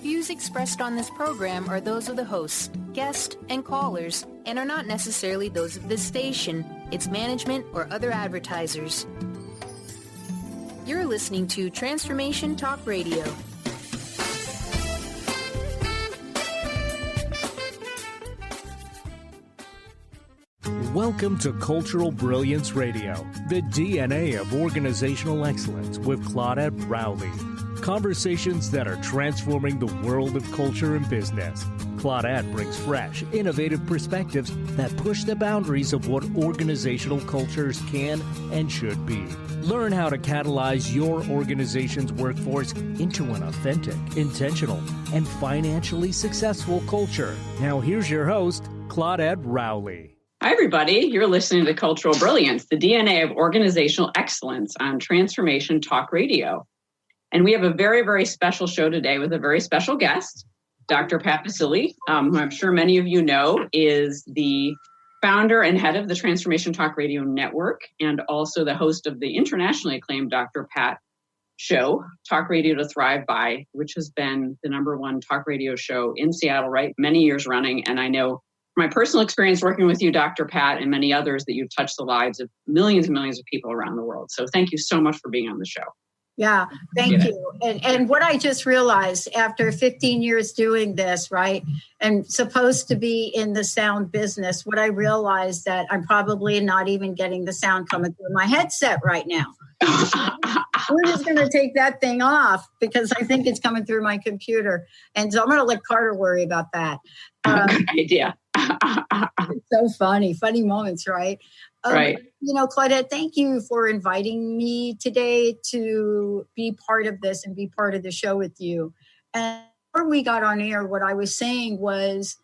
Views expressed on this program are those of the hosts, guests, and callers, and are not necessarily those of this station, its management, or other advertisers. You're listening to Transformation Talk Radio. Welcome to Cultural Brilliance Radio, the DNA of organizational excellence with Claudette Rowley. Conversations that are transforming the world of culture and business. Claudette brings fresh, innovative perspectives that push the boundaries of what organizational cultures can and should be. Learn how to catalyze your organization's workforce into an authentic, intentional, and financially successful culture. Now here's your host, Claudette Rowley. Hi, everybody. You're listening to Cultural Brilliance, the DNA of organizational excellence on Transformation Talk Radio. And we have a very, very special show today with a very special guest, Dr. Pat Baccili, who I'm sure many of you know is the founder and head of the Transformation Talk Radio Network, and also the host of the internationally acclaimed Dr. Pat show, Talk Radio to Thrive By, which has been the #1 talk radio show in Seattle, right? Many years running. And I know from my personal experience working with you, Dr. Pat, and many others, that you've touched the lives of millions and millions of people around the world. So thank you so much for being on the show. Yeah, thank you. And what I just realized after 15 years doing this, right, and supposed to be in the sound business, what I realized that I'm probably not even getting the sound coming through my headset right now. We're just going to take that thing off because I think it's coming through my computer. And so I'm going to let Carter worry about that. Good idea. It's so funny moments, right? Right. You know, Claudette, thank you for inviting me today to be part of this and be part of the show with you. And before we got on air, what I was saying was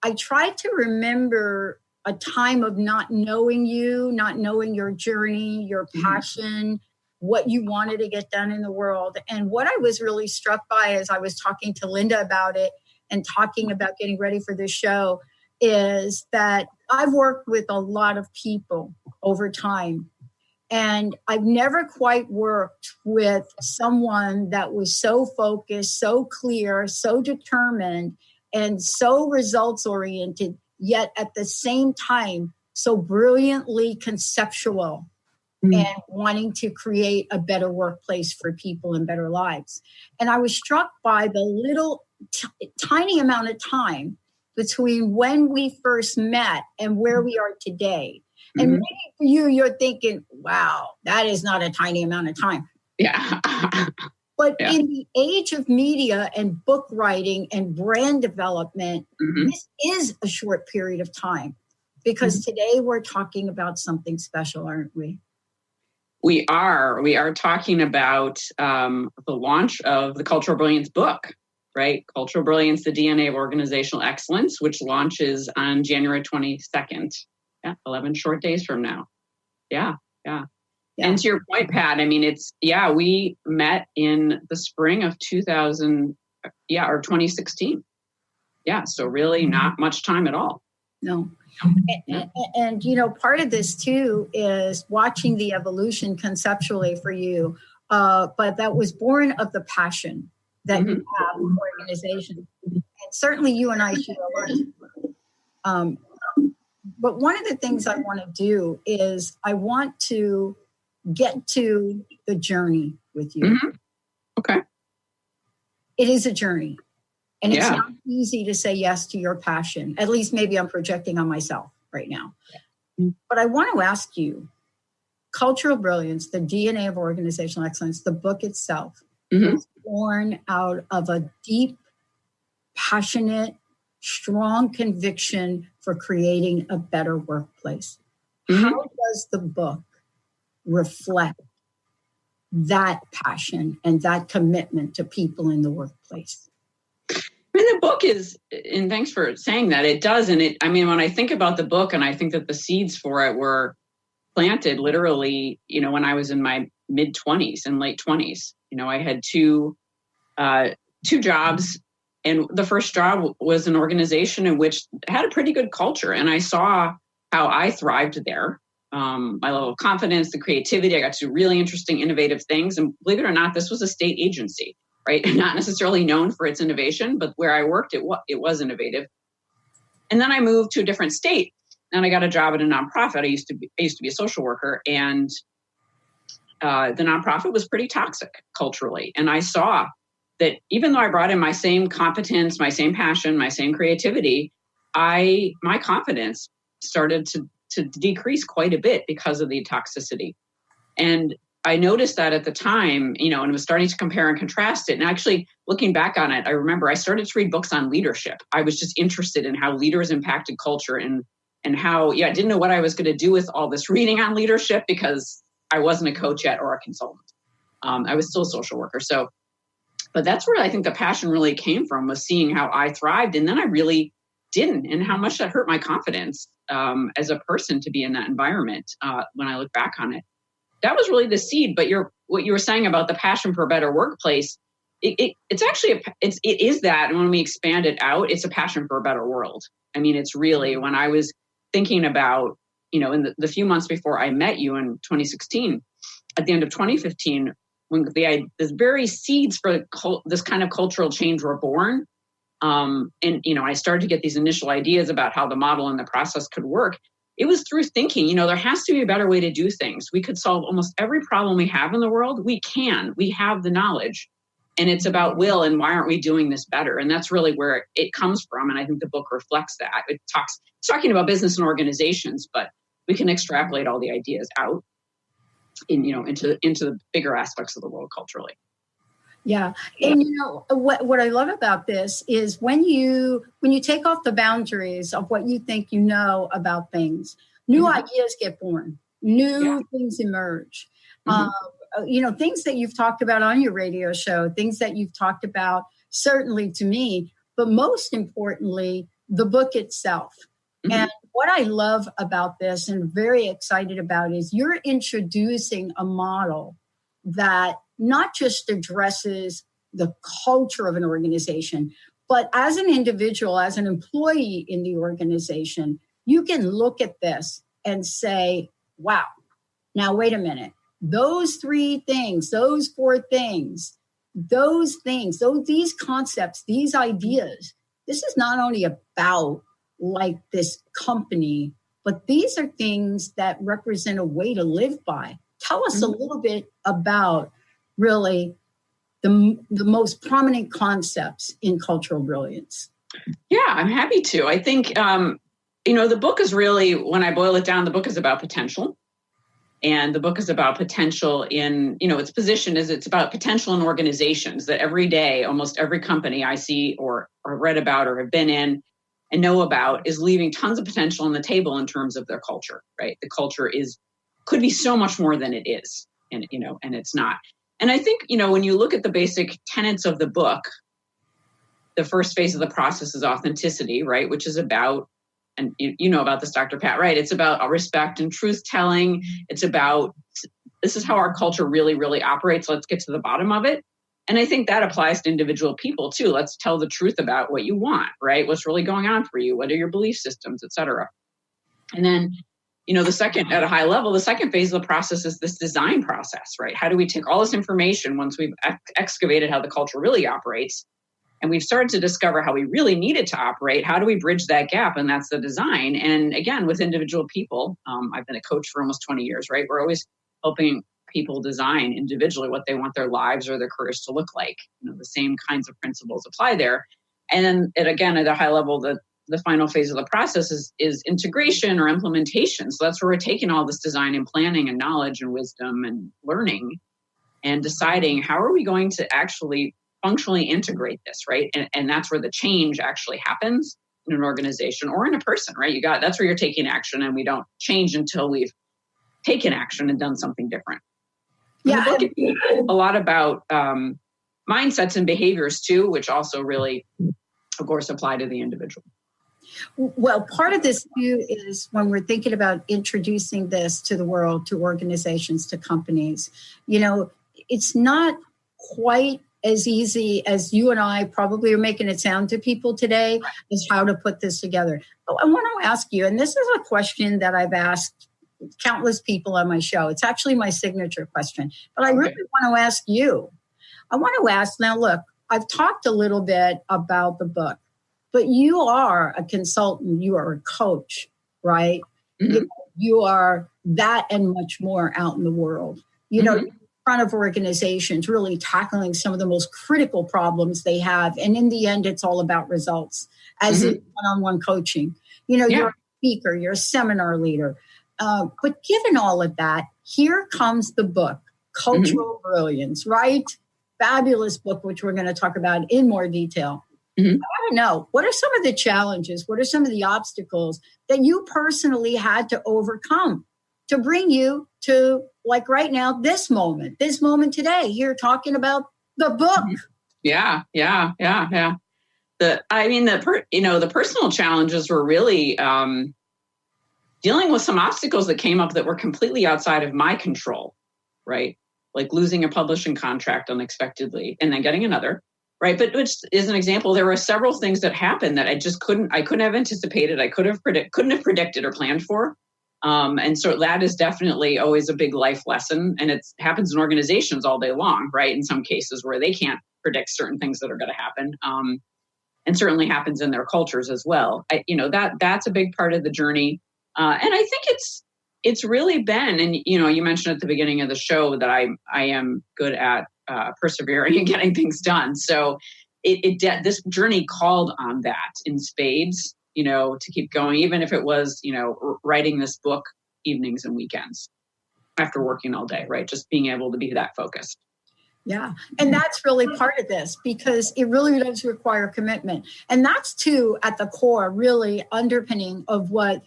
I tried to remember a time of not knowing you, not knowing your journey, your passion, what you wanted to get done in the world. And what I was really struck by as I was talking to Linda about it and talking about getting ready for this show is that I've worked with a lot of people over time, and I've never quite worked with someone that was so focused, so clear, so determined, and so results-oriented, yet at the same time, so brilliantly conceptual and wanting to create a better workplace for people and better lives. And I was struck by the little tiny amount of time between when we first met and where we are today. And maybe for you, you're thinking, wow, that is not a tiny amount of time. Yeah. But in the age of media and book writing and brand development, this is a short period of time because today we're talking about something special, aren't we? We are. We are talking about the launch of the Cultural Brilliance book. Right? Cultural Brilliance, the DNA of Organizational Excellence, which launches on January 22nd. Yeah, 11 short days from now. Yeah. And to your point, Pat, I mean, we met in the spring of 2016. Yeah, so really not much time at all. No. And, you know, part of this, too, is watching the evolution conceptually for you, but that was born of the passion that you have in organization. And certainly you and I share a lot. But one of the things I want to do is I want to get to the journey with you. Okay. It is a journey. And it's not easy to say yes to your passion. At least maybe I'm projecting on myself right now. But I want to ask you, Cultural Brilliance, the DNA of Organizational Excellence, the book itself, is born out of a deep, passionate, strong conviction for creating a better workplace. How does the book reflect that passion and that commitment to people in the workplace? I mean, the book is, and thanks for saying that, it does. And when I think about the book, and I think that the seeds for it were planted literally, when I was in my mid-20s and late 20s. I had two jobs, and the first job was an organization in which had a pretty good culture. And I saw how I thrived there. My level of confidence, the creativity, I got to do really interesting, innovative things. And believe it or not, this was a state agency. right? Not necessarily known for its innovation, but where I worked, it was innovative. And then I moved to a different state, and I got a job at a nonprofit. I used to be a social worker, and the nonprofit was pretty toxic culturally. And I saw that even though I brought in my same competence, my same passion, my same creativity, my confidence started to decrease quite a bit because of the toxicity. And I noticed that at the time, and was starting to compare and contrast it. And actually, looking back on it, I remember I started to read books on leadership. I was just interested in how leaders impacted culture and how, I didn't know what I was going to do with all this reading on leadership because I wasn't a coach yet or a consultant. I was still a social worker. But that's where I think the passion really came from, was seeing how I thrived. And then I really didn't, and how much that hurt my confidence as a person to be in that environment when I look back on it. That was really the seed. But what you were saying about the passion for a better workplace, it's actually, it is that. And when we expand it out, it's a passion for a better world. I mean, it's really, when I was thinking about, in the few months before I met you in 2016, at the end of 2015, when the very seeds for this kind of cultural change were born, and I started to get these initial ideas about how the model and the process could work. It was through thinking, there has to be a better way to do things. We could solve almost every problem we have in the world. We have the knowledge, and it's about will, and why aren't we doing this better? And that's really where it comes from. And I think the book reflects that. It's talking about business and organizations, but we can extrapolate all the ideas out into the bigger aspects of the world culturally. Yeah. And what I love about this is when you take off the boundaries of what you think you know about things, new ideas get born, new things emerge. Things that you've talked about on your radio show, things that you've talked about, certainly to me, but most importantly, the book itself. And what I love about this and very excited about is you're introducing a model that not just addresses the culture of an organization, but as an individual, as an employee in the organization, you can look at this and say, wow, now wait a minute. Those 3 things, those 4 things, these concepts, these ideas, this is not only about like this company, but these are things that represent a way to live by. Tell us a little bit about really the most prominent concepts in cultural brilliance. Yeah, I'm happy to. I think, the book is really, when I boil it down, the book is about potential. And the book is about potential in, its position is it's about potential in organizations, that every day, almost every company I see or read about or have been in and know about is leaving tons of potential on the table in terms of their culture, right? The culture could be so much more than it is, and it's not. And I think, when you look at the basic tenets of the book, the first phase of the process is authenticity, right? Which is about, and you know about this, Dr. Pat, right? It's about respect and truth telling. It's about, this is how our culture really, really operates. Let's get to the bottom of it. And I think that applies to individual people too. Let's tell the truth about what you want, right? What's really going on for you? What are your belief systems, et cetera? And then, the second, at a high level, the second phase of the process is this design process, right? How do we take all this information once we've excavated how the culture really operates, and we've started to discover how we really need it to operate? How do we bridge that gap? And that's the design. And again, with individual people, I've been a coach for almost 20 years, right? We're always helping people design individually what they want their lives or their careers to look like. The same kinds of principles apply there. And then again, at a high level, the final phase of the process is integration or implementation. So that's where we're taking all this design and planning and knowledge and wisdom and learning and deciding how are we going to actually functionally integrate this, right? And that's where the change actually happens in an organization or in a person, right? That's where you're taking action, and we don't change until we've taken action and done something different. Yeah, the book is a lot about mindsets and behaviors too, which also really, of course, apply to the individual. Well, part of this too is when we're thinking about introducing this to the world, to organizations, to companies, it's not quite as easy as you and I probably are making it sound to people today, is how to put this together. I want to ask you, and this is a question that I've asked countless people on my show. It's actually my signature question, but I really want to ask you, I want to ask now, look, I've talked a little bit about the book, but you are a consultant, you are a coach, right? Mm-hmm. You are that and much more out in the world. You know, in front of organizations, really tackling some of the most critical problems they have. And in the end, it's all about results, as in one-on-one coaching. You know, you're a speaker, you're a seminar leader. But given all of that, here comes the book, Cultural Brilliance, right? Fabulous book, which we're going to talk about in more detail. I want to know, what are some of the challenges? What are some of the obstacles that you personally had to overcome to bring you to, like right now, this moment today, here talking about the book? Yeah. The personal challenges were really dealing with some obstacles that came up that were completely outside of my control, right? Like losing a publishing contract unexpectedly and then getting another. Right. But which is an example, there were several things that happened that I couldn't have anticipated. I couldn't have predicted or planned for. And so that is definitely always a big life lesson. And it happens in organizations all day long, right? In some cases where they can't predict certain things that are going to happen. And certainly happens in their cultures as well. That's a big part of the journey. And I think it's really been, and, you mentioned at the beginning of the show that I am good at persevering and getting things done. So this journey called on that in spades, to keep going, even if it was, writing this book evenings and weekends after working all day, right? Just being able to be that focused. Yeah. And that's really part of this, because it really does require commitment. And that's too, at the core, really underpinning of what,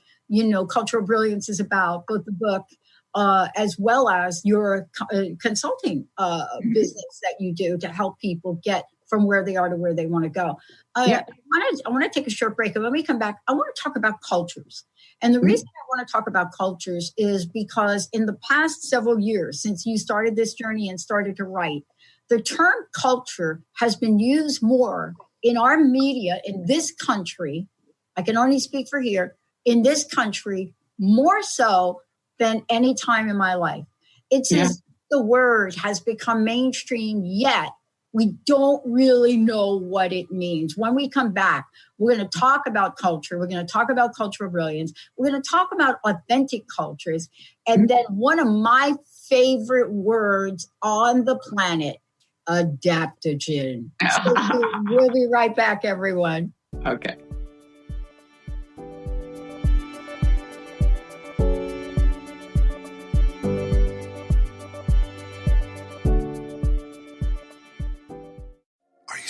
Cultural Brilliance is about, both the book as well as your consulting business that you do to help people get from where they are to where they want to go. I want to take a short break, and when we come back, I want to talk about cultures. And the reason I want to talk about cultures is because in the past several years, since you started this journey and started to write, the term culture has been used more in our media in this country. I can only speak for here, in this country, more so than any time in my life. It's as the word has become mainstream, yet we don't really know what it means. When we come back, we're going to talk about culture. We're going to talk about cultural brilliance. We're going to talk about authentic cultures. And then one of my favorite words on the planet, adaptogen. So we'll be right back, everyone. Okay.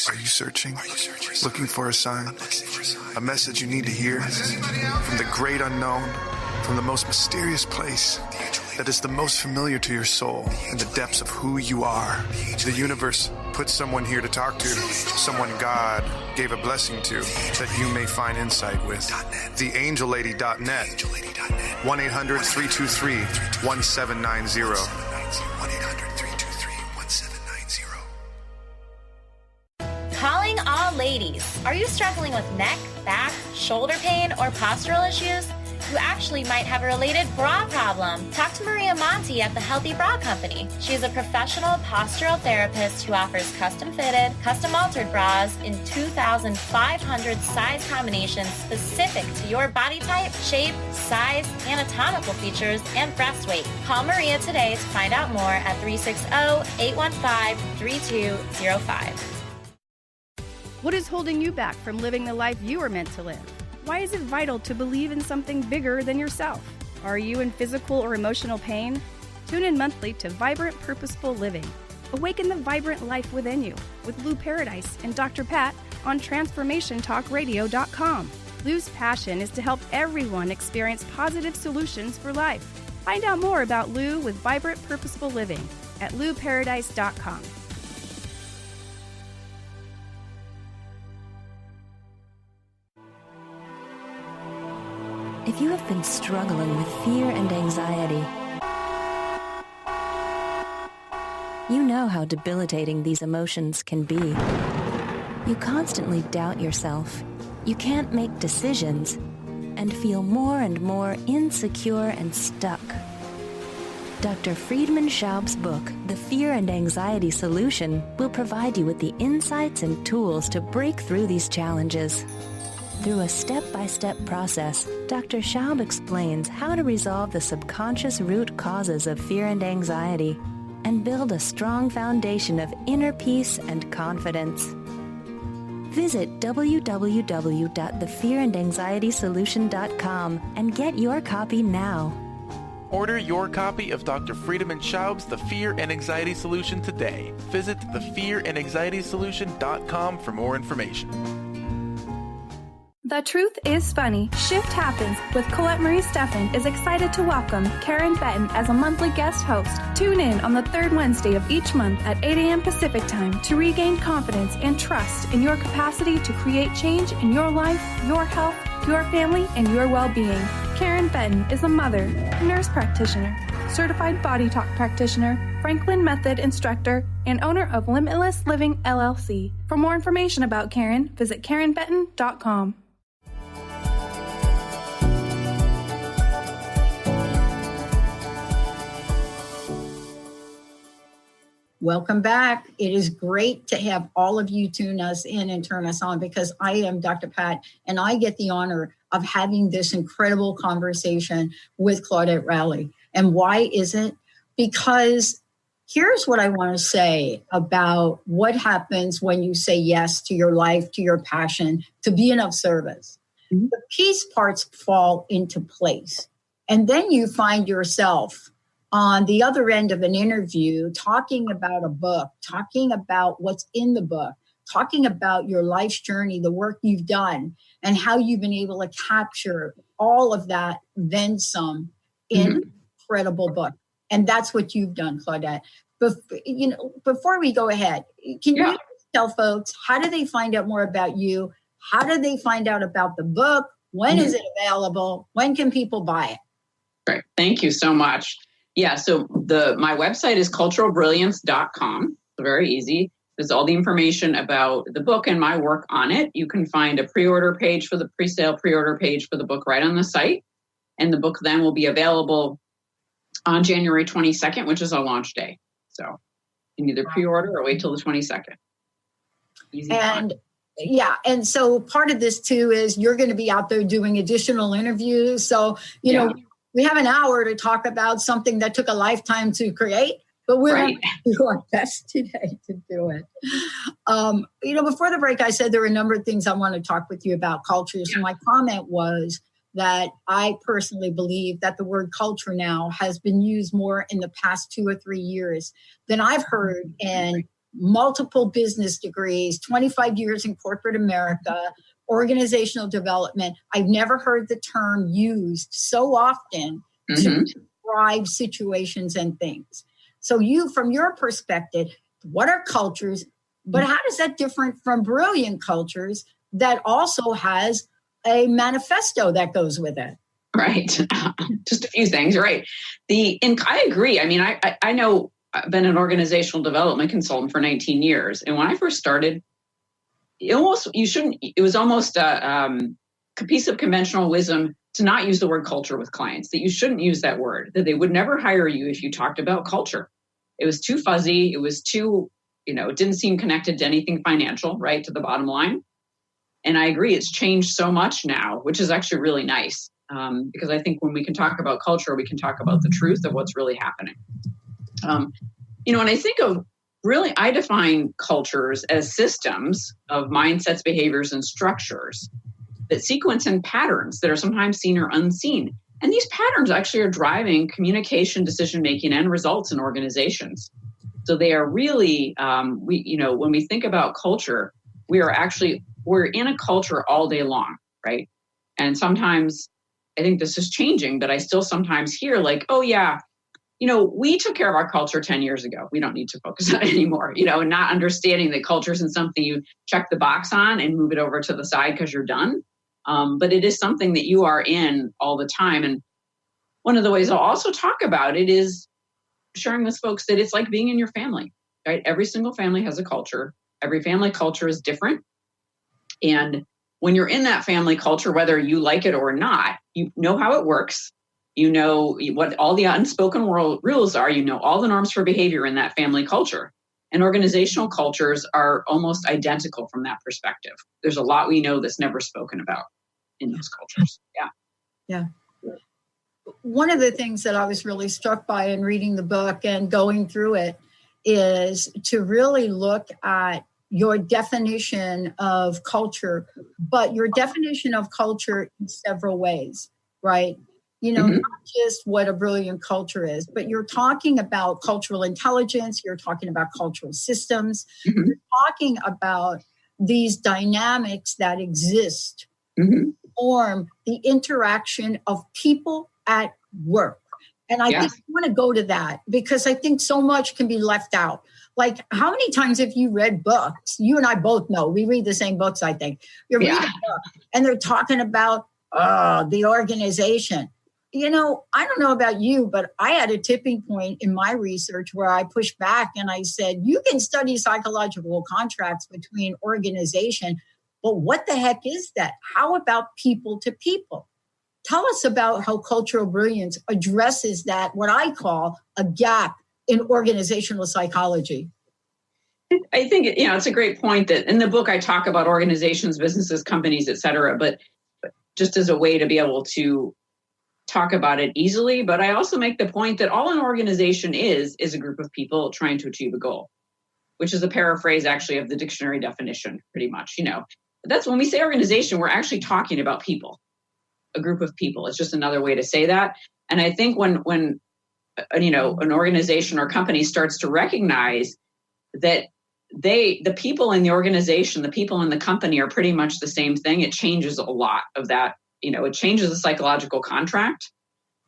Are you searching? Looking for a sign? A message you need to hear? From the great unknown, from the most mysterious place that is the most familiar to your soul in the depths of who you are. The universe put someone here to talk to, someone God gave a blessing to, that you may find insight with. TheAngelLady.net, 1-800-323-1790. Calling all ladies. Are you struggling with neck, back, shoulder pain, or postural issues? You actually might have a related bra problem. Talk to Maria Monti at the Healthy Bra Company. She is a professional postural therapist who offers custom-fitted, custom-altered bras in 2,500 size combinations specific to your body type, shape, size, anatomical features, and breast weight. Call Maria today to find out more at 360-815-3205. What is holding you back from living the life you are meant to live? Why is it vital to believe in something bigger than yourself? Are you in physical or emotional pain? Tune in monthly to Vibrant Purposeful Living. Awaken the vibrant life within you with Lou Paradise and Dr. Pat on TransformationTalkRadio.com. Lou's passion is to help everyone experience positive solutions for life. Find out more about Lou with Vibrant Purposeful Living at LouParadise.com. If you have been struggling with fear and anxiety, you know how debilitating these emotions can be. You constantly doubt yourself, you can't make decisions, and feel more and more insecure and stuck. Dr. Friedman Schaub's book, The Fear and Anxiety Solution, will provide you with the insights and tools to break through these challenges. Through a step-by-step process, Dr. Schaub explains how to resolve the subconscious root causes of fear and anxiety and build a strong foundation of inner peace and confidence. Visit www.thefearandanxietysolution.com and get your copy now. Order your copy of Dr. Friedman Schaub's The Fear and Anxiety Solution today. Visit thefearandanxietysolution.com for more information. The Truth is Funny. Shift Happens with Colette Marie Steffen is excited to welcome Karen Benton as a monthly guest host. Tune in on the third Wednesday of each month at 8 a.m. Pacific Time to regain confidence and trust in your capacity to create change in your life, your health, your family, and your well-being. Karen Benton is a mother, nurse practitioner, certified body talk practitioner, Franklin Method instructor, and owner of Limitless Living LLC. For more information about Karen, visit KarenBenton.com. Welcome back. It is great to have all of you tune us in and turn us on, because I am Dr. Pat and I get the honor of having this incredible conversation with Claudette Rowley. And why is it? Because here's what I want to say about what happens when you say yes to your life, to your passion, to being of service. Mm-hmm. The piece parts fall into place. And then you find yourself on the other end of an interview, talking about a book, talking about what's in the book, talking about your life's journey, the work you've done, and how you've been able to capture all of that, then some, in an incredible book. And that's what you've done, Claudette. Before we go ahead, can you tell folks, how do they find out more about you? How do they find out about the book? When is it available? When can people buy it? Great. Thank you so much. Yeah, so my website is culturalbrilliance.com. It's very easy. There's all the information about the book and my work on it. You can find a pre-order page for the pre-order page for the book right on the site. And the book then will be available on January 22nd, which is our launch day. So you can either pre-order or wait till the 22nd. Easy. And and so part of this too is you're going to be out there doing additional interviews. So, you know, we have an hour to talk about something that took a lifetime to create, but we're going to do our best today to do it. Before the break, I said there were a number of things I want to talk with you about cultures. And my comment was that I personally believe that the word culture now has been used more in the past 2 or 3 years than I've heard in multiple business degrees, 25 years in corporate America, organizational development. I've never heard the term used so often to describe situations and things. So you, from your perspective, what are cultures, but how does that differ from Brilliant Cultures that also has a manifesto that goes with it? Right. Just a few things. Right. I agree. I mean, I know I've been an organizational development consultant for 19 years. And when I first started, it was almost a piece of conventional wisdom to not use the word culture with clients, that you shouldn't use that word, that they would never hire you if you talked about culture. It was too fuzzy. It was too, it didn't seem connected to anything financial, right, to the bottom line. And I agree, it's changed so much now, which is actually really nice, because I think when we can talk about culture, we can talk about the truth of what's really happening. When I think of I define cultures as systems of mindsets, behaviors, and structures that sequence in patterns that are sometimes seen or unseen. And these patterns actually are driving communication, decision-making, and results in organizations. So they are really, when we think about culture, we're in a culture all day long, right? And sometimes, I think this is changing, but I still sometimes hear like, oh yeah, we took care of our culture 10 years ago. We don't need to focus on it anymore, and not understanding that culture isn't something you check the box on and move it over to the side because you're done. But it is something that you are in all the time. And one of the ways I'll also talk about it is sharing with folks that it's like being in your family, right? Every single family has a culture. Every family culture is different. And when you're in that family culture, whether you like it or not, you know how it works. You know what all the unspoken rules are. You know all the norms for behavior in that family culture. And organizational cultures are almost identical from that perspective. There's a lot we know that's never spoken about in those cultures. Yeah. One of the things that I was really struck by in reading the book and going through it is to really look at your definition of culture, but your definition of culture in several ways, right? You know, not just what a brilliant culture is, but you're talking about cultural intelligence, you're talking about cultural systems, you're talking about these dynamics that exist, form the interaction of people at work. And I think I want to go to that because I think so much can be left out. Like, how many times have you read books? You and I both know we read the same books, I think. You're reading a book and they're talking about the organization. You know, I don't know about you, but I had a tipping point in my research where I pushed back and I said, you can study psychological contracts between organization, but what the heck is that? How about people to people? Tell us about how cultural brilliance addresses that, what I call a gap in organizational psychology. I think, it's a great point that in the book I talk about organizations, businesses, companies, et cetera, but just as a way to be able to talk about it easily. But I also make the point that all an organization is a group of people trying to achieve a goal, which is a paraphrase actually of the dictionary definition, pretty much. That's when we say organization, we're actually talking about people, a group of people. It's just another way to say that. And I think when an organization or company starts to recognize that the people in the organization, the people in the company are pretty much the same thing, it changes a lot of that. It changes the psychological contract.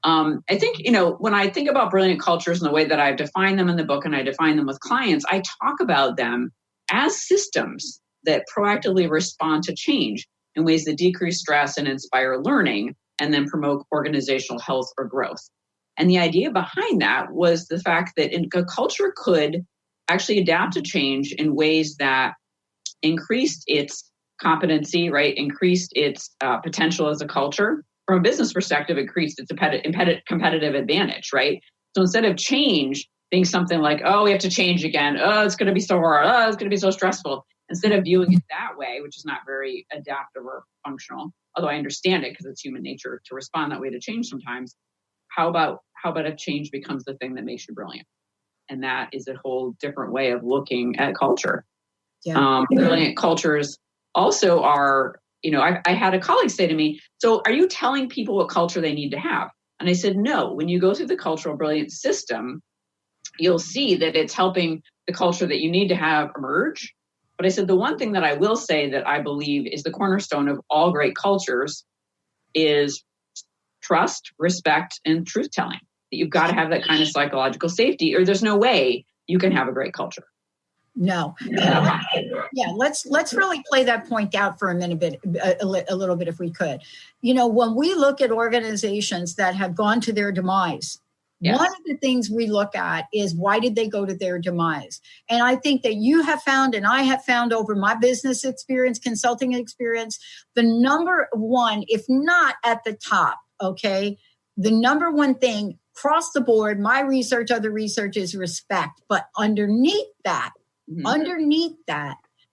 I think, when I think about brilliant cultures and the way that I've defined them in the book and I define them with clients, I talk about them as systems that proactively respond to change in ways that decrease stress and inspire learning and then promote organizational health or growth. And the idea behind that was the fact that a culture could actually adapt to change in ways that increased its competency, right? Increased its potential as a culture. From a business perspective, increased its competitive advantage, right? So instead of change being something like, oh, we have to change again. Oh, it's going to be so hard. Oh, it's going to be so stressful. Instead of viewing it that way, which is not very adaptive or functional, although I understand it because it's human nature to respond that way to change sometimes. How about if change becomes the thing that makes you brilliant? And that is a whole different way of looking at culture. Yeah. Brilliant cultures also are, I had a colleague say to me, so are you telling people what culture they need to have? And I said, no, when you go through the cultural brilliance system, you'll see that it's helping the culture that you need to have emerge. But I said, the one thing that I will say that I believe is the cornerstone of all great cultures is trust, respect, and truth-telling. That you've got to have that kind of psychological safety, or there's no way you can have a great culture. No. Yeah, let's really play that point out for a minute, a little bit, if we could. When we look at organizations that have gone to their demise, one of the things we look at is why did they go to their demise? And I think that you have found, and I have found over my business experience, consulting experience, the number one, if not at the top, okay, the number one thing across the board, my research, other research, is respect. But underneath that,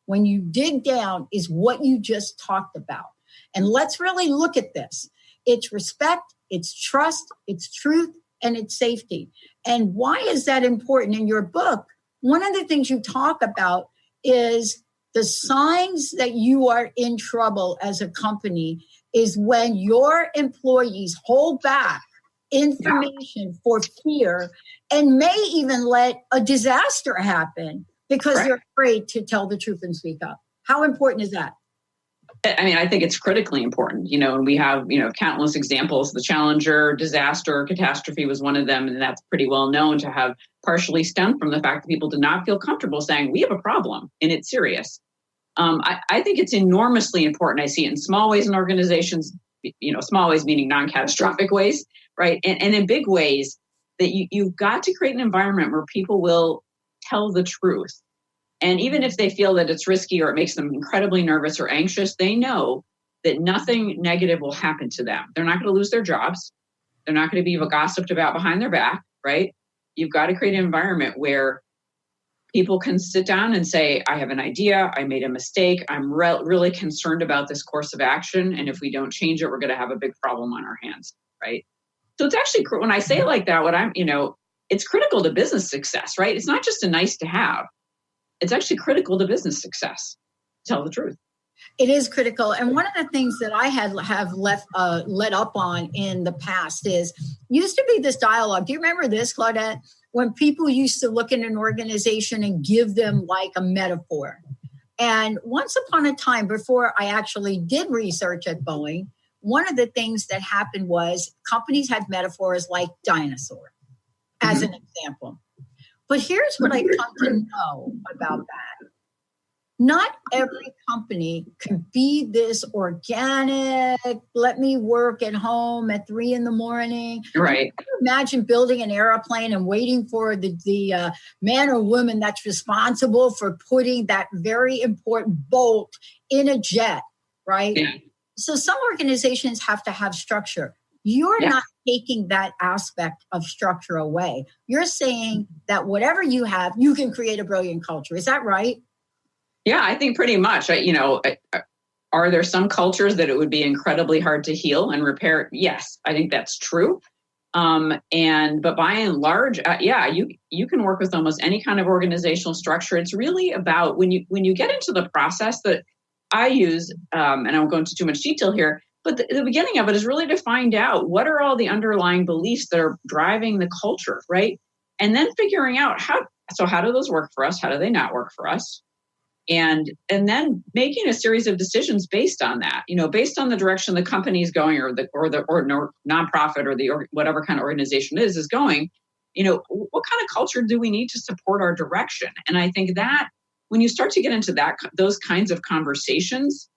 when you dig down, is what you just talked about. And let's really look at this. It's respect, it's trust, it's truth, and it's safety. And why is that important? In your book, one of the things you talk about is the signs that you are in trouble as a company is when your employees hold back information for fear and may even let a disaster happen because they're afraid to tell the truth and speak up. How important is that? I think it's critically important, and we have, countless examples. The Challenger disaster, catastrophe was one of them. And that's pretty well known to have partially stemmed from the fact that people did not feel comfortable saying, we have a problem and it's serious. I think it's enormously important. I see it in small ways in organizations, small ways meaning non-catastrophic ways, right? And in big ways that you've got to create an environment where people will tell the truth. And even if they feel that it's risky or it makes them incredibly nervous or anxious, they know that nothing negative will happen to them. They're not going to lose their jobs. They're not going to be gossiped about behind their back, right? You've got to create an environment where people can sit down and say, I have an idea, I made a mistake, I'm really concerned about this course of action, and if we don't change it, we're going to have a big problem on our hands, right? So it's actually, when I say it like that, it's critical to business success, right? It's not just a nice to have. It's actually critical to business success, to tell the truth. It is critical. And one of the things that I have let up on in the past used to be this dialogue. Do you remember this, Claudette? When people used to look at an organization and give them like a metaphor. And once upon a time, before I actually did research at Boeing, one of the things that happened was companies had metaphors like dinosaur, as an example. But here's what I come to know about that. Not every company can be this organic, let me work at home at 3 a.m. Right. Can you imagine building an airplane and waiting for the man or woman that's responsible for putting that very important bolt in a jet, right? Yeah. So some organizations have to have structure. You're not taking that aspect of structure away. You're saying that whatever you have, you can create a brilliant culture. Is that right? Yeah, I think pretty much. Are there some cultures that it would be incredibly hard to heal and repair? Yes, I think that's true. But by and large, you can work with almost any kind of organizational structure. It's really about when you get into the process that I use, and I won't go into too much detail here, but the beginning of it is really to find out what are all the underlying beliefs that are driving the culture, right? And then figuring out how do those work for us? How do they not work for us? And then making a series of decisions based on that, based on the direction the company is going, or nonprofit or whatever kind of organization is going, what kind of culture do we need to support our direction? And I think that when you start to get into those kinds of conversations,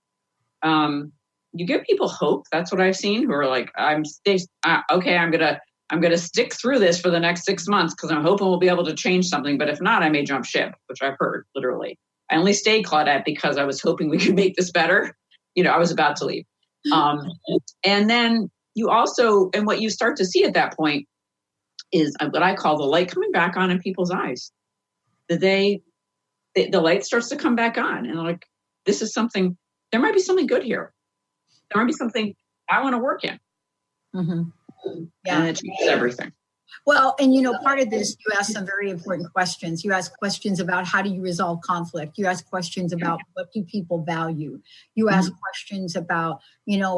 you give people hope. That's what I've seen, who are like, I'm going to stick through this for the next 6 months because I'm hoping we'll be able to change something. But if not, I may jump ship, which I've heard literally. I only stayed, Claudette, because I was hoping we could make this better. I was about to leave. And then what you start to see at that point is what I call the light coming back on in people's eyes. The light starts to come back on, and like, this is something, there might be something good here. There might be something I want to work in. Mm-hmm. Yeah. And it changes everything. Well, and part of this, you ask some very important questions. You ask questions about how do you resolve conflict? You ask questions about what do people value? You ask questions about,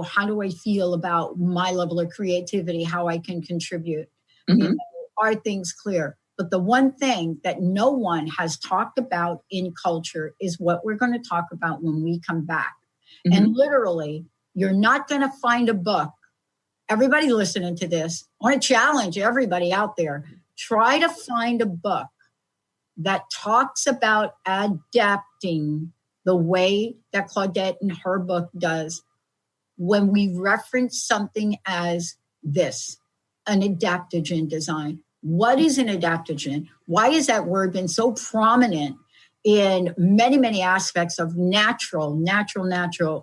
how do I feel about my level of creativity, how I can contribute? Mm-hmm. Are things clear? But the one thing that no one has talked about in culture is what we're going to talk about when we come back. Mm-hmm. And literally, you're not going to find a book. Everybody listening to this, I want to challenge everybody out there. Try to find a book that talks about adapting the way that Claudette in her book does when we reference something as this, an adaptogen design. What is an adaptogen? Why has that word been so prominent in many, many aspects of natural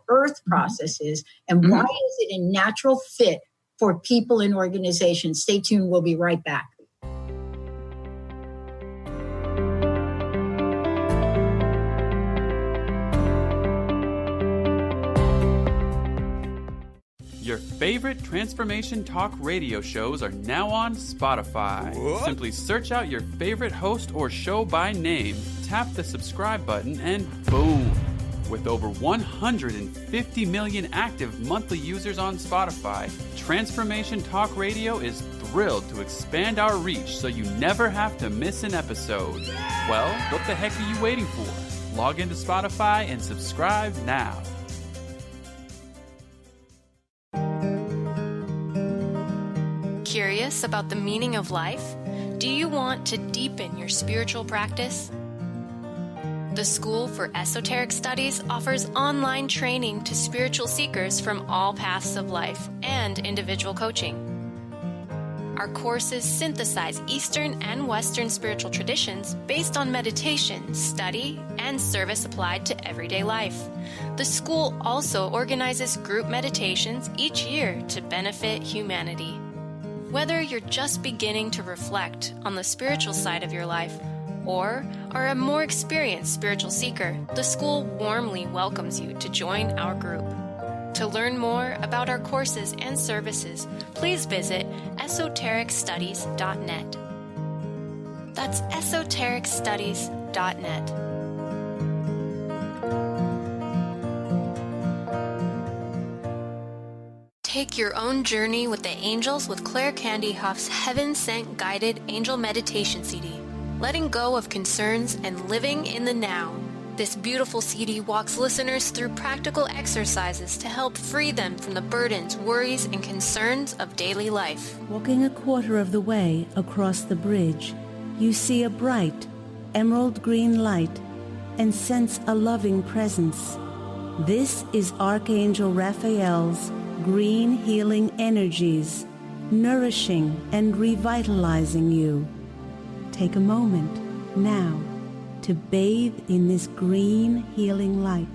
earth processes? And why is it a natural fit for people in organizations? Stay tuned. We'll be right back. Your favorite Transformation Talk radio shows are now on Spotify. What? Simply search out your favorite host or show by name, tap the subscribe button, and boom. With over 150 million active monthly users on Spotify, Transformation Talk Radio is thrilled to expand our reach so you never have to miss an episode. Well, what the heck are you waiting for? Log into Spotify and subscribe now. Curious about the meaning of life? Do you want to deepen your spiritual practice? The School for Esoteric Studies offers online training to spiritual seekers from all paths of life and individual coaching. Our courses synthesize Eastern and Western spiritual traditions based on meditation, study, and service applied to everyday life. The school also organizes group meditations each year to benefit humanity. Whether you're just beginning to reflect on the spiritual side of your life or are a more experienced spiritual seeker, the school warmly welcomes you to join our group. To learn more about our courses and services, please visit esotericstudies.net. That's esotericstudies.net. Take your own journey with the angels with Claire Candy Huff's Heaven Sent Guided Angel Meditation CD, letting go of concerns and living in the now. This beautiful CD walks listeners through practical exercises to help free them from the burdens, worries, and concerns of daily life. Walking a quarter of the way across the bridge, you see a bright, emerald green light and sense a loving presence. This is Archangel Raphael's green healing energies, nourishing and revitalizing you. Take a moment now to bathe in this green healing light.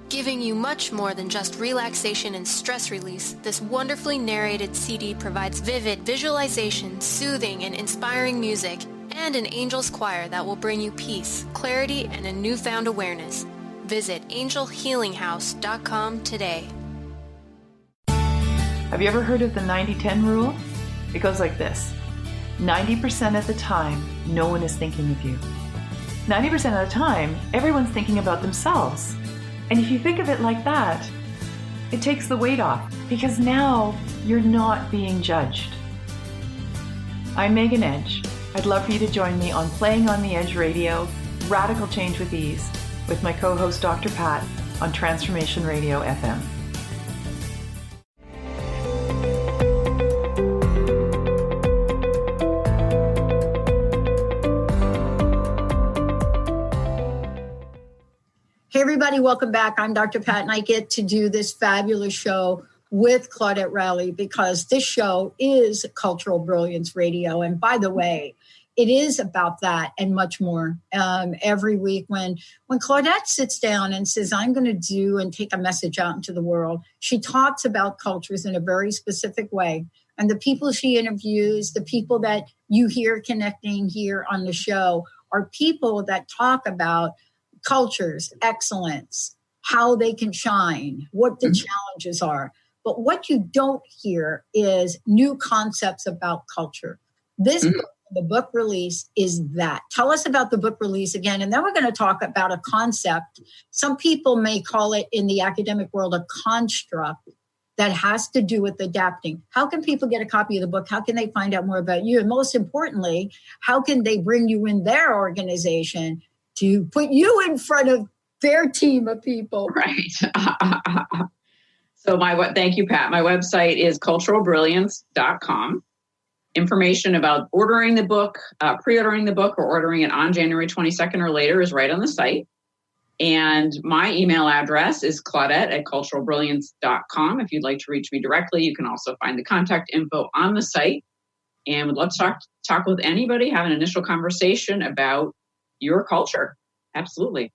Giving you much more than just relaxation and stress release, this wonderfully narrated CD provides vivid visualization, soothing and inspiring music, and an angel's choir that will bring you peace, clarity, and a newfound awareness. Visit angelhealinghouse.com today. Have you ever heard of the 90-10 rule? It goes like this. 90% of the time, no one is thinking of you. 90% of the time, everyone's thinking about themselves. And if you think of it like that, it takes the weight off, because now you're not being judged. I'm Megan Edge. I'd love for you to join me on Playing on the Edge Radio, Radical Change with Ease, with my co-host Dr. Pat on Transformation Radio FM. Hey, everybody, welcome back. I'm Dr. Pat, and I get to do this fabulous show with Claudette Rowley because this show is Cultural Brilliance Radio. And by the way, it is about that and much more. Every week when Claudette sits down and says, I'm going to do and take a message out into the world, she talks about cultures in a very specific way. And the people she interviews, the people that you hear connecting here on the show are people that talk about cultures, excellence, how they can shine, what the challenges are. But what you don't hear is new concepts about culture. This book, the book release, is that. Tell us about the book release again, and then we're going to talk about a concept. Some people may call it in the academic world a construct that has to do with adapting. How can people get a copy of the book? How can they find out more about you? And most importantly, how can they bring you in their organization to put you in front of their team of people? Right. So thank you, Pat. My website is culturalbrilliance.com. Information about ordering the book, pre-ordering the book, or ordering it on January 22nd or later is right on the site. And my email address is Claudette@culturalbrilliance.com. If you'd like to reach me directly, you can also find the contact info on the site. And would love to talk with anybody, have an initial conversation about your culture. Absolutely.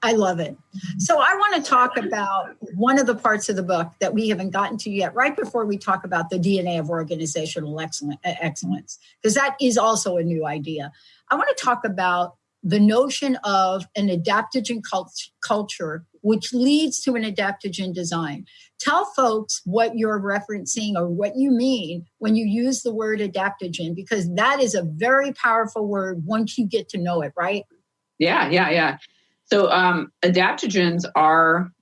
I love it. So I want to talk about one of the parts of the book that we haven't gotten to yet, right before we talk about the DNA of organizational excellence, because that is also a new idea. I want to talk about the notion of an adaptogen culture, which leads to an adaptogen design. Tell folks what you're referencing or what you mean when you use the word adaptogen, because that is a very powerful word once you get to know it, right? Yeah. So adaptogens are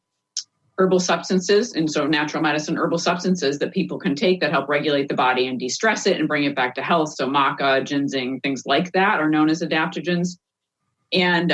herbal substances, and so natural medicine herbal substances that people can take that help regulate the body and de-stress it and bring it back to health. So maca, ginseng, things like that are known as adaptogens. And,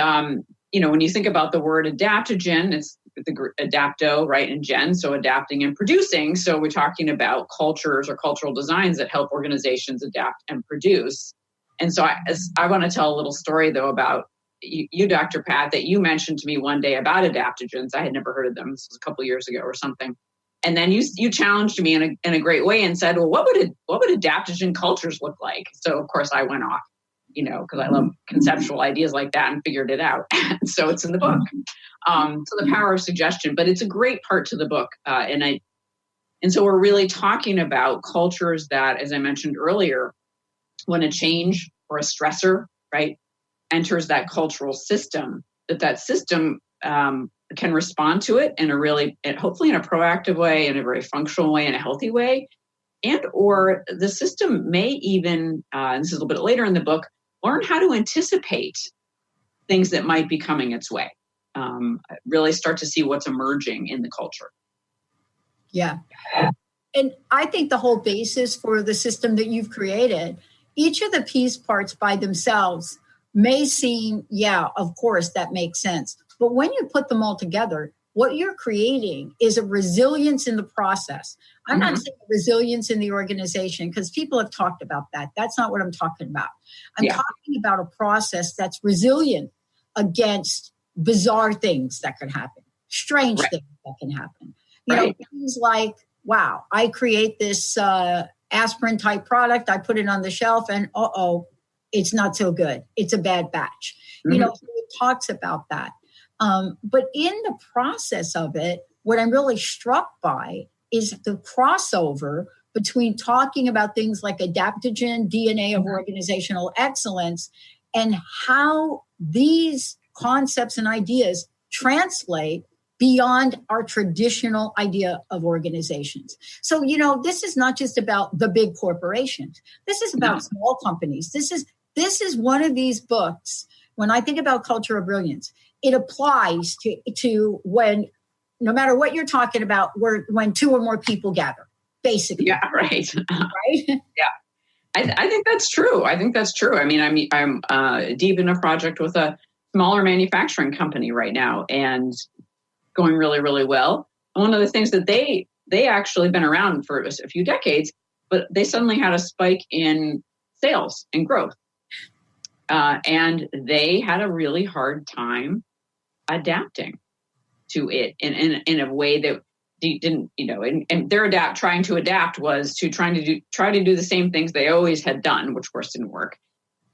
when you think about the word adaptogen, it's the adapto, right, and gen, so adapting and producing. So we're talking about cultures or cultural designs that help organizations adapt and produce. And so I want to tell a little story, though, about you, Dr. Pat, that you mentioned to me one day about adaptogens. I had never heard of them. This was a couple of years ago or something. And then you challenged me in a great way and said, well, what would adaptogen cultures look like? So, of course, I went off, because I love conceptual ideas like that and figured it out. So it's in the book. So the power of suggestion, but it's a great part to the book. And And so we're really talking about cultures that, as I mentioned earlier, when a change or a stressor, right, enters that cultural system, that system can respond to it in a really, hopefully in a proactive way, in a very functional way, in a healthy way. And or the system may even, and this is a little bit later in the book, learn how to anticipate things that might be coming its way. Really start to see what's emerging in the culture. Yeah. And I think the whole basis for the system that you've created, each of the piece parts by themselves may seem, yeah, of course, that makes sense. But when you put them all together, what you're creating is a resilience in the process. I'm not saying resilience in the organization, because people have talked about that. That's not what I'm talking about. I'm talking about a process that's resilient against bizarre things that could happen, strange things that can happen. You know, things like, wow, I create this aspirin type product, I put it on the shelf, and it's not so good. It's a bad batch. You know, it talks about that. But in the process of it, what I'm really struck by is the crossover between talking about things like adaptogen, DNA of organizational excellence, and how these concepts and ideas translate beyond our traditional idea of organizations. So, you know, this is not just about the big corporations. This is about small companies. This is one of these books. When I think about Culture of Brilliance, it applies to when, no matter what you're talking about, when two or more people gather, basically. Yeah, right. Right? Yeah. I think that's true. I mean, I'm deep in a project with a smaller manufacturing company right now, and going really, really well. And one of the things that they actually been around for a few decades, but they suddenly had a spike in sales and growth. And they had a really hard time adapting to it in a way that didn't, you know, and their trying to adapt was to try to do the same things they always had done, which of course didn't work.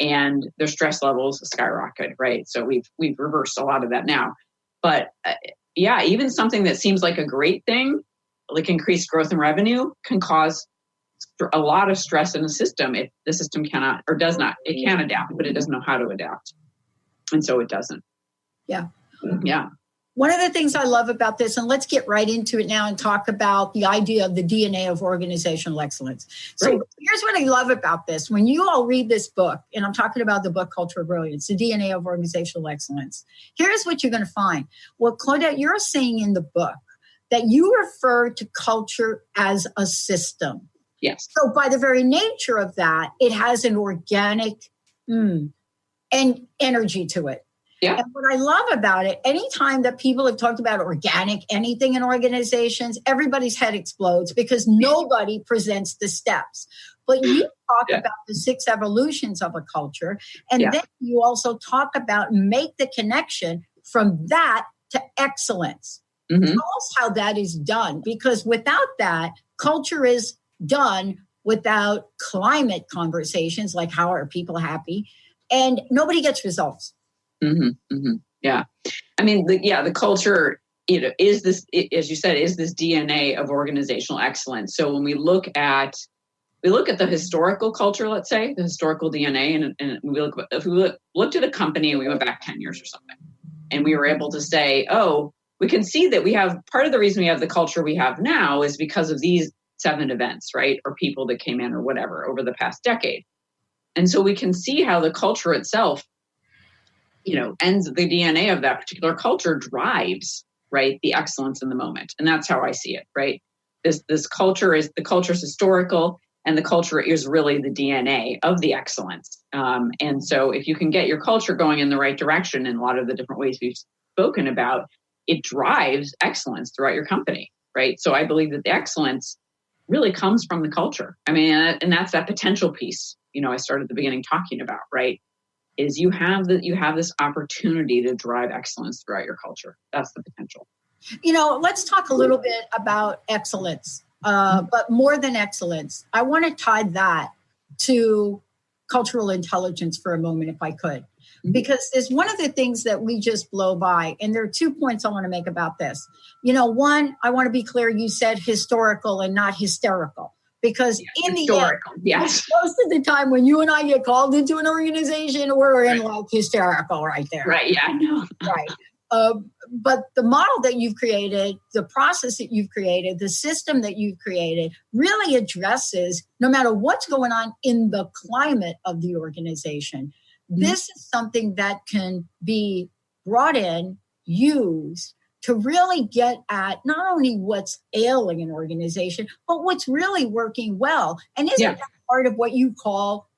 And their stress levels skyrocketed, right? So we've reversed a lot of that now. But yeah, even something that seems like a great thing, like increased growth and revenue, can cause a lot of stress in the system if the system cannot or does not. It can adapt, but it doesn't know how to adapt. And so it doesn't. Yeah. Yeah. One of the things I love about this, and let's get right into it now and talk about the idea of the DNA of organizational excellence. So here's what I love about this. When you all read this book, and I'm talking about the book Culture of Brilliance, the DNA of organizational excellence, here's what you're going to find. Well, Claudette, you're saying in the book that you refer to culture as a system. Yes. So by the very nature of that, it has an organic and energy to it. Yeah. And what I love about it, anytime that people have talked about organic anything in organizations, everybody's head explodes because nobody presents the steps. But you talk about the 6 evolutions of a culture. And then you also talk about make the connection from that to excellence. Tell us how that is done, because without that, culture is done without climate conversations like how are people happy, and nobody gets results. Yeah. I mean, the culture, you know, is this, as you said, is this DNA of organizational excellence. So when we look at the historical culture, let's say the historical DNA, and if we looked at a company and we went back 10 years or something, and we were able to say, we can see that we have part of the reason we have the culture we have now is because of these 7 events, right? Or people that came in or whatever over the past decade. And so we can see how the culture itself, you know, ends the DNA of that particular culture drives, right, the excellence in the moment. And that's how I see it, right? This culture is historical, and the culture is really the DNA of the excellence. And so if you can get your culture going in the right direction in a lot of the different ways we've spoken about, it drives excellence throughout your company, right? So I believe that the excellence really comes from the culture. I mean, and that's that potential piece, you know, I started at the beginning talking about, right? Is you have this opportunity to drive excellence throughout your culture. That's the potential. You know, let's talk a little bit about excellence, but more than excellence. I want to tie that to cultural intelligence for a moment, if I could. because there's one of the things that we just blow by. And there are 2 points I want to make about this. One, I want to be clear. You said historical and not hysterical. Because in the end, most of the time when you and I get called into an organization, we're in like hysterical right there. Right, yeah, I know. Right. But the model that you've created, the process that you've created, the system that you've created really addresses, no matter what's going on in the climate of the organization, this is something that can be brought in, used, to really get at not only what's ailing an organization, but what's really working well. And isn't that part of what you call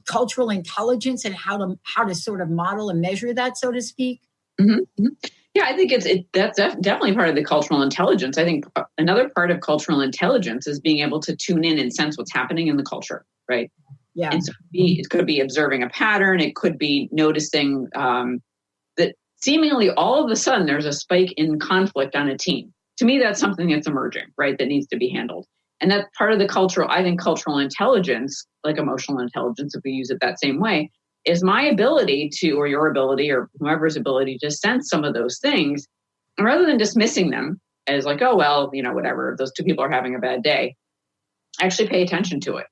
cultural intelligence and how to sort of model and measure that, so to speak? Mm-hmm. Yeah, I think that's definitely part of the cultural intelligence. I think another part of cultural intelligence is being able to tune in and sense what's happening in the culture, right? Yeah. And so it could be observing a pattern. It could be noticing that seemingly all of a sudden there's a spike in conflict on a team. To me, that's something that's emerging, right? That needs to be handled. And that's part of the cultural intelligence, like emotional intelligence, if we use it that same way, is my ability to, or your ability, or whoever's ability to sense some of those things, and rather than dismissing them as like, oh, well, whatever, those two people are having a bad day, actually pay attention to it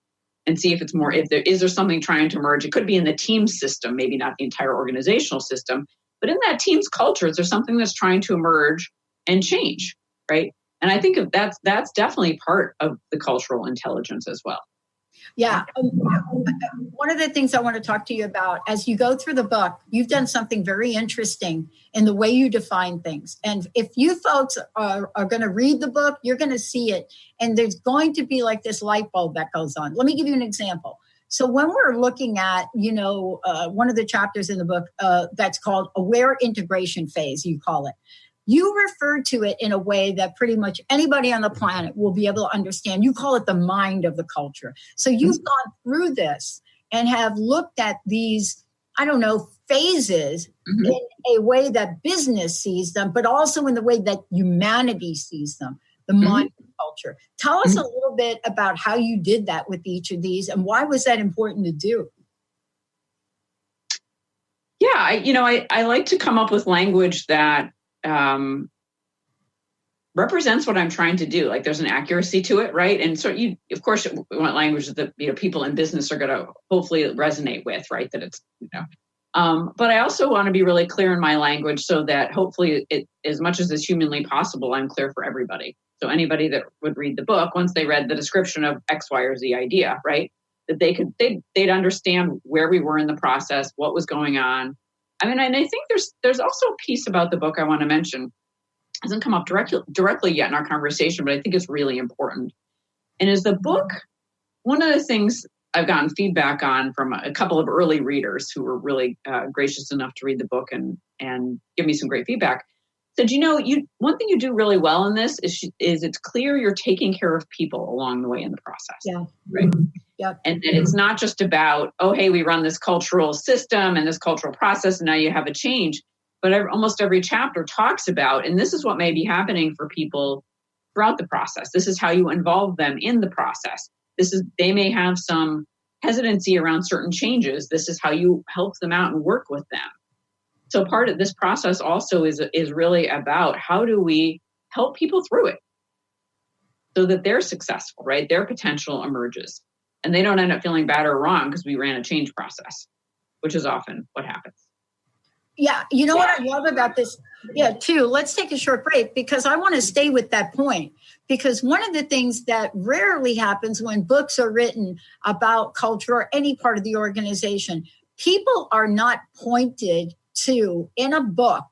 and see if it's more, is there something trying to emerge? It could be in the team system, maybe not the entire organizational system, but in that team's culture, is there something that's trying to emerge and change, right? And I think that's definitely part of the cultural intelligence as well. Yeah. One of the things I want to talk to you about, as you go through the book, you've done something very interesting in the way you define things. And if you folks are going to read the book, you're going to see it. And there's going to be like this light bulb that goes on. Let me give you an example. So when we're looking at, one of the chapters in the book that's called Aware Integration Phase, you call it. You refer to it in a way that pretty much anybody on the planet will be able to understand. You call it the mind of the culture. So you've gone through this and have looked at these, phases in a way that business sees them, but also in the way that humanity sees them, the mind of the culture. Tell us a little bit about how you did that with each of these and why was that important to do? Yeah, I like to come up with language that represents what I'm trying to do. Like there's an accuracy to it, right? And so of course, we want language that people in business are going to hopefully resonate with, right? That it's but I also want to be really clear in my language so that hopefully, as much as is humanly possible, I'm clear for everybody. So anybody that would read the book, once they read the description of X, Y, or Z idea, right, that they'd understand where we were in the process, what was going on. And I think there's also a piece about the book I want to mention. It hasn't come up directly yet in our conversation, but I think it's really important. And is the book, one of the things I've gotten feedback on from a couple of early readers who were really gracious enough to read the book and give me some great feedback, said, one thing you do really well in this is it's clear you're taking care of people along the way in the process. Yeah. Right. Yep. And it's not just about, oh, hey, we run this cultural system and this cultural process, and now you have a change. But almost every chapter talks about, and this is what may be happening for people throughout the process. This is how you involve them in the process. They may have some hesitancy around certain changes. This is how you help them out and work with them. So part of this process also is really about how do we help people through it so that they're successful, right? Their potential emerges and they don't end up feeling bad or wrong because we ran a change process, which is often what happens. Yeah. You know what I love about this? Yeah, too. Let's take a short break because I want to stay with that point. Because one of the things that rarely happens when books are written about culture or any part of the organization, people are not pointed to in a book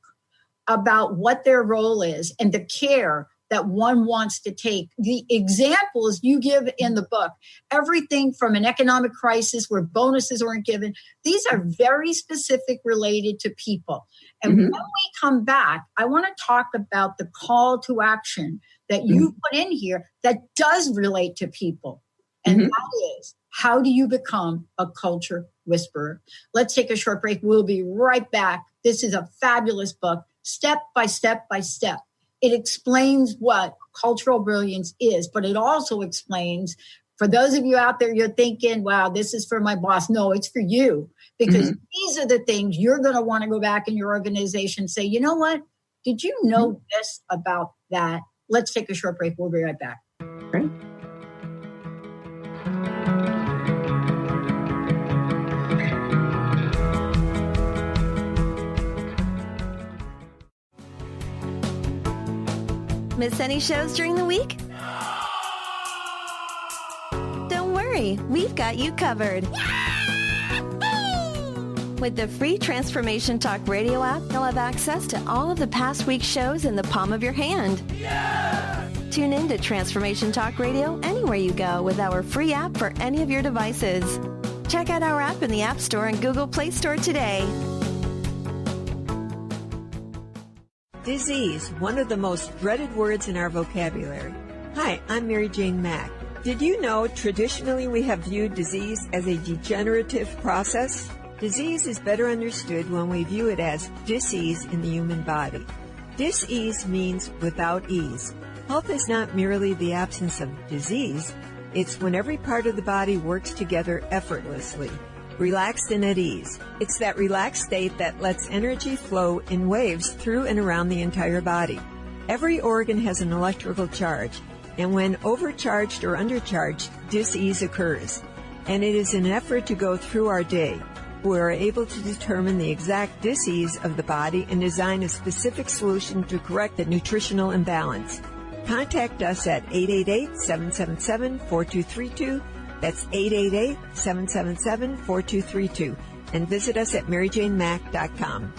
about what their role is and the care that one wants to take. The examples you give in the book, everything from an economic crisis where bonuses weren't given, these are very specific related to people. And when we come back, I want to talk about the call to action that you put in here that does relate to people. And that is, how do you become a culture whisperer? Let's take a short break. We'll be right back. This is a fabulous book, step by step by step. It explains what cultural brilliance is, but it also explains For those of you out there, you're thinking, wow, this is for my boss. No, it's for you, because these are the things you're going to want to go back in your organization and say, you know what? Did you know this about that? Let's take a short break. We'll be right back. Great. Miss any shows during the week? Don't worry, we've got you covered. With the free Transformation Talk Radio app, you'll have access to all of the past week's shows in the palm of your hand. Tune in to Transformation Talk Radio anywhere you go with our free app for any of your devices. Check out our app in the App Store and Google Play Store today. Disease, one of the most dreaded words in our vocabulary. Hi, I'm Mary Jane Mack. Did you know traditionally we have viewed disease as a degenerative process? Disease is better understood when we view it as dis-ease in the human body. Dis-ease means without ease. Health is not merely the absence of disease, it's when every part of the body works together effortlessly, relaxed and at ease. It's that relaxed state that lets energy flow in waves through and around the entire body. Every organ has an electrical charge, and when overcharged or undercharged, dis-ease occurs. And it is an effort to go through our day. We are able to determine the exact dis-ease of the body and design a specific solution to correct the nutritional imbalance. Contact us at 888-777-4232. That's 888-777-4232. And visit us at maryjanemack.com.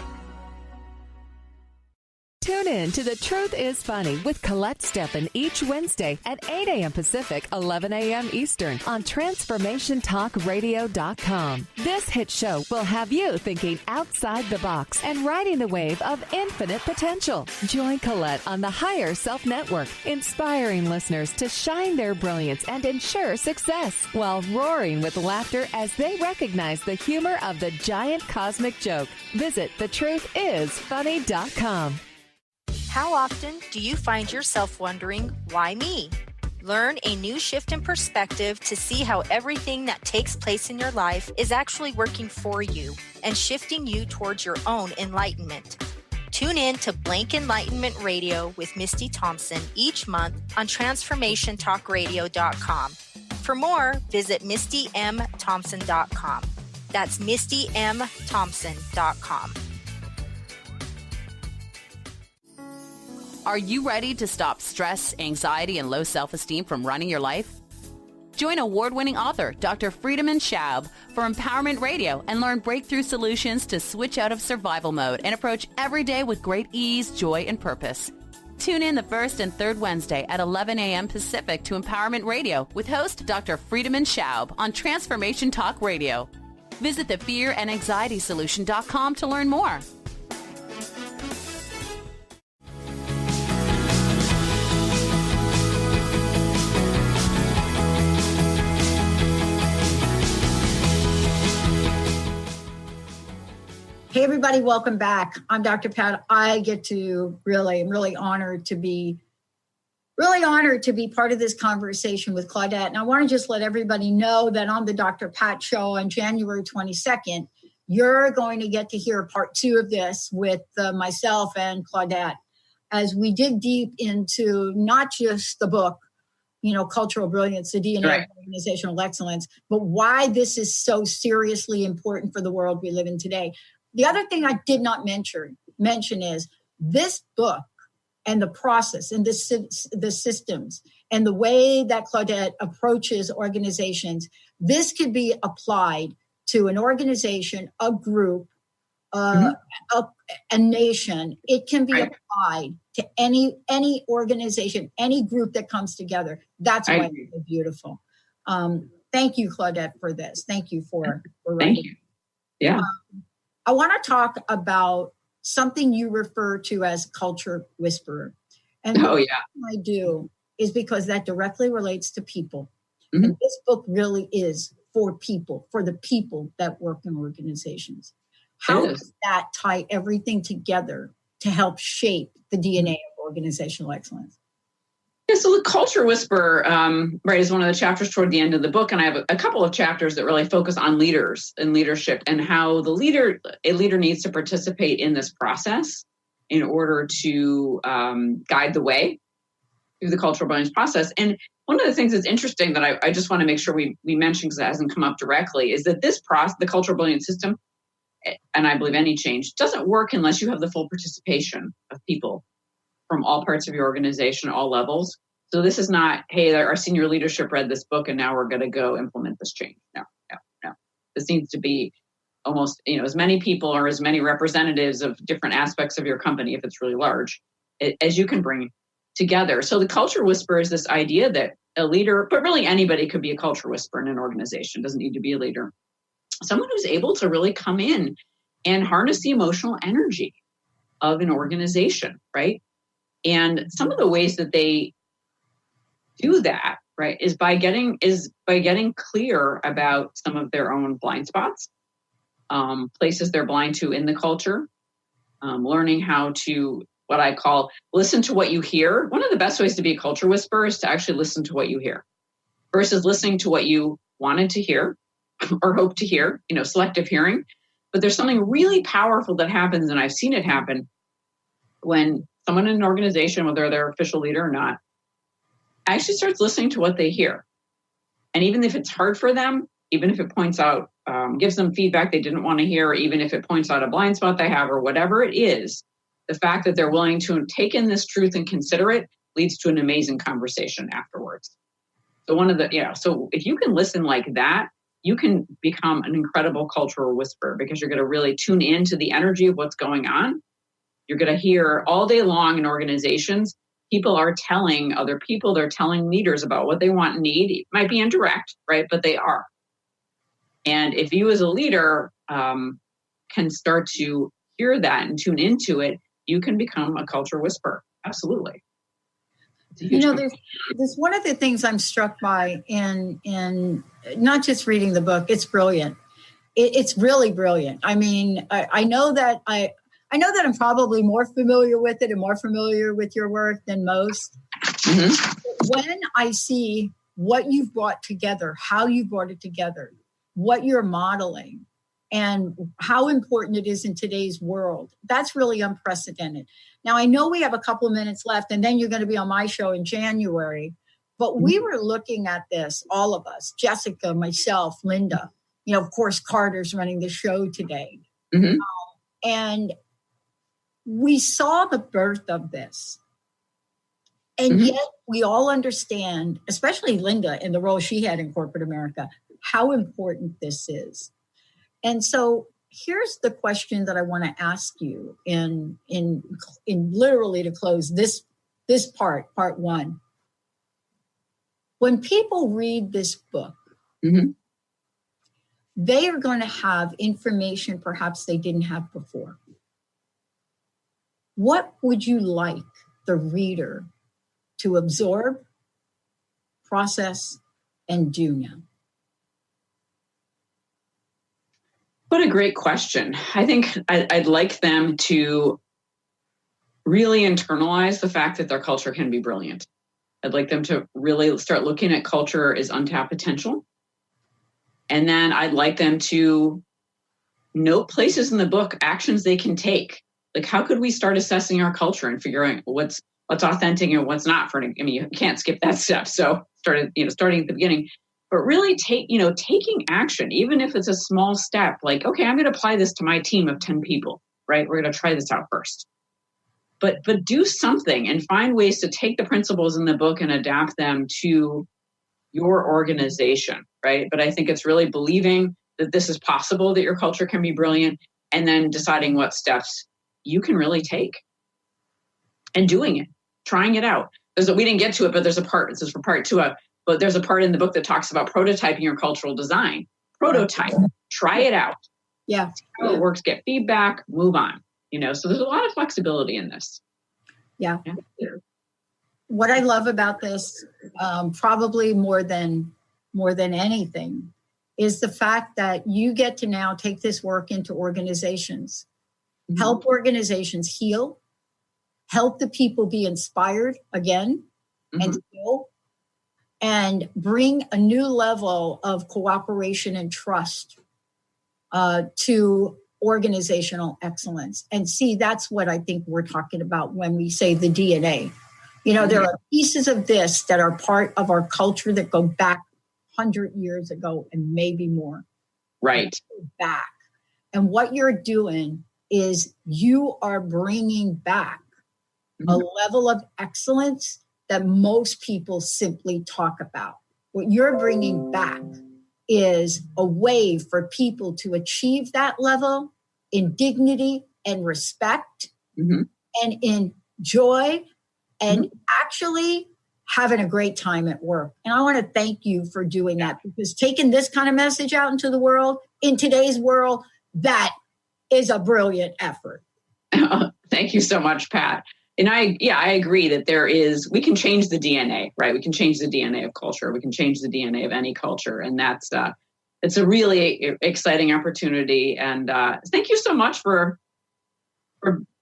Tune in to The Truth is Funny with Colette Steffen each Wednesday at 8 a.m. Pacific, 11 a.m. Eastern on TransformationTalkRadio.com. This hit show will have you thinking outside the box and riding the wave of infinite potential. Join Colette on the Higher Self Network, inspiring listeners to shine their brilliance and ensure success while roaring with laughter as they recognize the humor of the giant cosmic joke. Visit TheTruthIsFunny.com. How often do you find yourself wondering, why me? Learn a new shift in perspective to see how everything that takes place in your life is actually working for you and shifting you towards your own enlightenment. Tune in to Blank Enlightenment Radio with Misty Thompson each month on TransformationTalkRadio.com. For more, visit MistyMThompson.com. That's MistyMThompson.com. Are you ready to stop stress, anxiety, and low self-esteem from running your life? Join award-winning author Dr. Friedemann Schaub for Empowerment Radio and learn breakthrough solutions to switch out of survival mode and approach every day with great ease, joy, and purpose. Tune in the first and third Wednesday at 11 a.m. Pacific to Empowerment Radio with host Dr. Friedemann Schaub on Transformation Talk Radio. Visit thefearandanxietysolution.com to learn more. Hey, everybody, welcome back. I'm Dr. Pat. I'm really honored to be part of this conversation with Claudette. And I want to just let everybody know that on the Dr. Pat Show on January 22nd, you're going to get to hear part 2 of this with myself and Claudette as we dig deep into not just the book, Cultural Brilliance, the DNA of Organizational Excellence, but why this is so seriously important for the world we live in today. The other thing I did not mention is this book and the process and the systems and the way that Claudette approaches organizations. This could be applied to an organization, a group, a nation. It can be applied to any organization, any group that comes together. That's why it's so beautiful. Thank you, Claudette, for this. Thank you for writing. Thank you. Yeah. I want to talk about something you refer to as culture whisperer. And the reason I do is because that directly relates to people. Mm-hmm. And this book really is for people, for the people that work in organizations. How does that tie everything together to help shape the DNA of organizational excellence? Yeah, so the culture whisper, right, is one of the chapters toward the end of the book, and I have a couple of chapters that really focus on leaders and leadership and how a leader needs to participate in this process in order to guide the way through the cultural brilliance process. And one of the things that's interesting that I just want to make sure we mention, because it hasn't come up directly, is that this process, the cultural brilliance system, and I believe any change, doesn't work unless you have the full participation of people from all parts of your organization, all levels. So this is not, hey, our senior leadership read this book and now we're going to go implement this change. No. This needs to be almost, as many people or as many representatives of different aspects of your company, if it's really large, as you can bring together. So the culture whisper is this idea that a leader, but really anybody could be a culture whisperer in an organization, doesn't need to be a leader. Someone who's able to really come in and harness the emotional energy of an organization, right? And some of the ways that they do that, right, is by getting clear about some of their own blind spots, places they're blind to in the culture, learning how to, what I call, listen to what you hear. One of the best ways to be a culture whisperer is to actually listen to what you hear versus listening to what you wanted to hear or hope to hear, selective hearing. But there's something really powerful that happens, and I've seen it happen when someone in an organization, whether they're official leader or not, actually starts listening to what they hear. And even if it's hard for them, even if it points out, gives them feedback they didn't want to hear, even if it points out a blind spot they have or whatever it is, the fact that they're willing to take in this truth and consider it leads to an amazing conversation afterwards. So so if you can listen like that, you can become an incredible cultural whisperer, because you're going to really tune into the energy of what's going on. You're going to hear all day long in organizations, people are telling other people, they're telling leaders about what they want and need. It might be indirect, right? But they are. And if you as a leader can start to hear that and tune into it, you can become a culture whisperer. Absolutely. There's one of the things I'm struck by in not just reading the book. It's brilliant. It's really brilliant. I mean, I know that I'm probably more familiar with it and more familiar with your work than most. Mm-hmm. When I see what you've brought together, how you brought it together, what you're modeling, and how important it is in today's world, that's really unprecedented. Now, I know we have a couple of minutes left, and then you're going to be on my show in January. But we were looking at this, all of us, Jessica, myself, Linda, of course, Carter's running the show today. Mm-hmm. And we saw the birth of this. And mm-hmm. yet we all understand, especially Linda in the role she had in corporate America, how important this is. And so here's the question that I want to ask you in literally to close this part one. When people read this book, mm-hmm. they are going to have information perhaps they didn't have before. What would you like the reader to absorb, process, and do now? What a great question. I think I'd like them to really internalize the fact that their culture can be brilliant. I'd like them to really start looking at culture as untapped potential. And then I'd like them to note places in the book, actions they can take. Like, how could we start assessing our culture and figuring what's authentic and what's not you can't skip that step. So starting at the beginning, but really taking action, even if it's a small step, like, okay, I'm going to apply this to my team of 10 people, right? We're going to try this out first. But do something and find ways to take the principles in the book and adapt them to your organization, right? But I think it's really believing that this is possible, that your culture can be brilliant, and then deciding what steps you can really take and doing it, trying it out. We didn't get to it, but there's a part, this is for part two, but there's a part in the book that talks about prototyping your cultural design. Prototype, try it out. Yeah. See how it works, get feedback, move on. So there's a lot of flexibility in this. Yeah. What I love about this, probably more than anything, is the fact that you get to now take this work into organizations, mm-hmm. help organizations heal, help the people be inspired again, and skill, and bring a new level of cooperation and trust to organizational excellence. And see, that's what I think we're talking about when we say the DNA. You know, there are pieces of this that are part of our culture that go back 100 years ago and maybe more. Right. Back. And what you're doing is you are bringing back a level of excellence that most people simply talk about. What you're bringing back is a way for people to achieve that level in dignity and respect and in joy and actually having a great time at work. And I want to thank you for doing that, because taking this kind of message out into the world, in today's world, that is a brilliant effort. Thank you so much, Pat. And I agree that we can change the DNA, right? We can change the DNA of culture. We can change the DNA of any culture. And it's a really exciting opportunity. And thank you so much for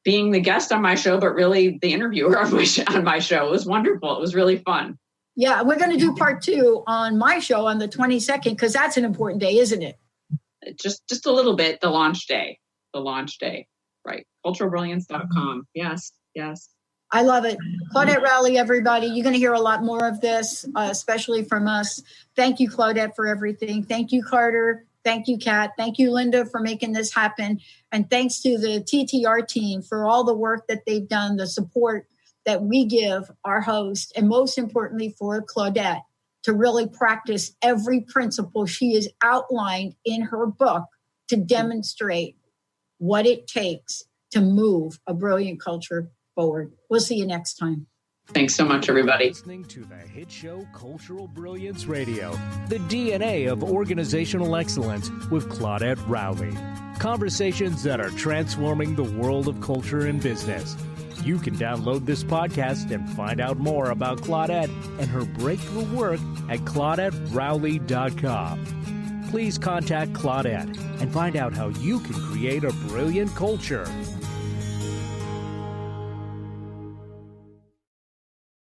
being the guest on my show, but really the interviewer on my show. It was wonderful. It was really fun. Yeah, we're going to do part 2 on my show on the 22nd, because that's an important day, isn't it? Just a little bit, the launch day, right? culturalbrilliance.com. Yes. I love it. Claudette Rowley, everybody. You're going to hear a lot more of this, especially from us. Thank you, Claudette, for everything. Thank you, Carter. Thank you, Kat. Thank you, Linda, for making this happen. And thanks to the TTR team for all the work that they've done, the support that we give our host, and most importantly for Claudette to really practice every principle she has outlined in her book to demonstrate what it takes to move a brilliant culture forward. We'll see you next time. Thanks so much, everybody. Listening to the hit show Cultural Brilliance Radio, the DNA of organizational excellence with Claudette Rowley. Conversations that are transforming the world of culture and business. You can download this podcast and find out more about Claudette and her breakthrough work at ClaudetteRowley.com. Please contact Claudette and find out how you can create a brilliant culture.